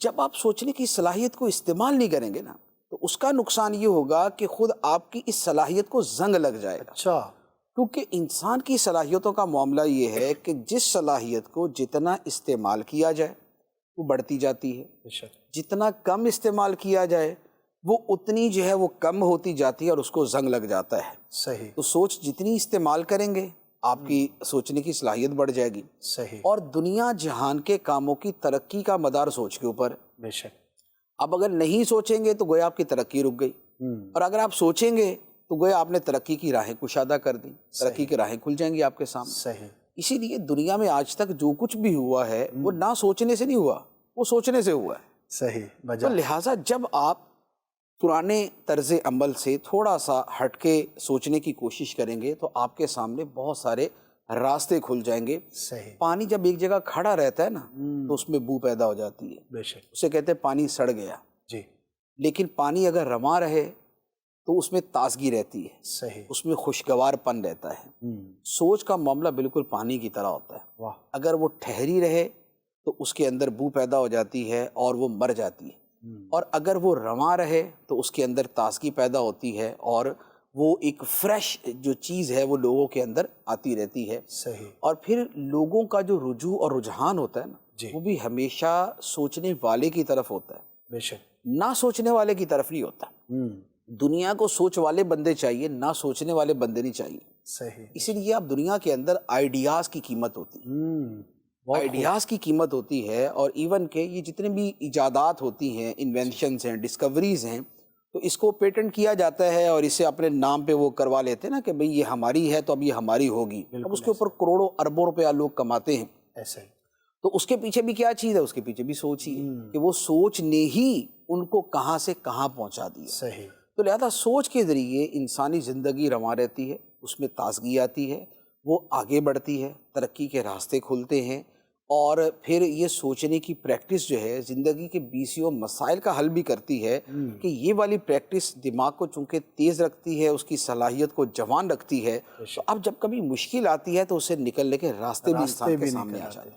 جب آپ سوچنے کی صلاحیت کو استعمال نہیں کریں گے نا تو اس کا نقصان یہ ہوگا کہ خود آپ کی اس صلاحیت کو زنگ لگ جائے گا. اچھا. کیونکہ انسان کی صلاحیتوں کا معاملہ یہ ہے کہ جس صلاحیت کو جتنا استعمال کیا جائے وہ بڑھتی جاتی ہے، جتنا کم استعمال کیا جائے وہ اتنی جو ہے وہ کم ہوتی جاتی ہے اور اس کو زنگ لگ جاتا ہے. صحیح. تو سوچ جتنی استعمال کریں گے آپ کی سوچنے کی صلاحیت بڑھ جائے گی. صحیح. اور دنیا جہان کے کاموں کی ترقی کا مدار سوچ کے اوپر. بے شک. اب اگر نہیں سوچیں گے تو گویا آپ کی ترقی رک گئی، اور اگر آپ سوچیں گے تو گویا آپ نے ترقی کی راہیں کشادہ کر دی، ترقی کی راہیں کھل جائیں گی آپ کے سامنے. صحیح. اسی لیے دنیا میں آج تک جو کچھ بھی ہوا ہے وہ نہ سوچنے سے نہیں ہوا، وہ سوچنے سے ہوا ہے. صحیح. تو لہٰذا جب آپ پرانے طرز عمل سے تھوڑا سا ہٹ کے سوچنے کی کوشش کریں گے تو آپ کے سامنے بہت سارے راستے کھل جائیں گے. صحیح. پانی جب ایک جگہ کھڑا رہتا ہے نا تو اس میں بو پیدا ہو جاتی ہے، بے شک. اسے کہتے ہیں پانی سڑ گیا. جی. لیکن پانی اگر رواں رہے تو اس میں تازگی رہتی ہے، صحیح. اس میں خوشگوار پن رہتا ہے. سوچ کا معاملہ بالکل پانی کی طرح ہوتا ہے. واہ. اگر وہ ٹھہری رہے تو اس کے اندر بو پیدا ہو جاتی ہے اور وہ مر جاتی ہے، اور اگر وہ رواں رہے تو اس کے اندر تازگی پیدا ہوتی ہے اور وہ ایک فریش جو چیز ہے وہ لوگوں کے اندر آتی رہتی ہے. صحیح. اور پھر لوگوں کا جو رجوع اور رجحان ہوتا ہے نا جی. وہ بھی ہمیشہ سوچنے والے کی طرف ہوتا ہے، بے شک. نہ سوچنے والے کی طرف نہیں ہوتا. دنیا کو سوچ والے بندے چاہیے، نہ سوچنے والے بندے نہیں چاہیے. صحیح. اسی لیے اب دنیا کے اندر آئیڈیاز کی قیمت ہوتی ہے، آئیڈیاز کی قیمت ہوتی ہے. اور ایون کہ یہ جتنے بھی ایجادات ہوتی ہیں، انوینشنز ہیں، ڈسکوریز ہیں، تو اس کو پیٹنٹ کیا جاتا ہے اور اسے اپنے نام پہ وہ کروا لیتے ہیں نا کہ بھئی یہ ہماری ہے تو اب یہ ہماری ہوگی. اب اس کے اوپر کروڑوں اربوں روپیہ لوگ کماتے ہیں. ایسے. تو اس کے پیچھے بھی کیا چیز ہے؟ اس کے پیچھے بھی سوچ ہی ہے کہ وہ سوچ نے ہی ان کو کہاں سے کہاں پہنچا دیا. صحیح. تو لہذا سوچ کے ذریعے انسانی زندگی رواں رہتی ہے، اس میں تازگی آتی ہے، وہ آگے بڑھتی ہے، ترقی کے راستے کھلتے ہیں. اور پھر یہ سوچنے کی پریکٹس جو ہے زندگی کے بیسیوں مسائل کا حل بھی کرتی ہے کہ یہ والی پریکٹس دماغ کو چونکہ تیز رکھتی ہے، اس کی صلاحیت کو جوان رکھتی ہے. تو اب جب کبھی مشکل آتی ہے تو اسے نکلنے کے راستے بھی انسان کے سامنے آ جاتے ہیں.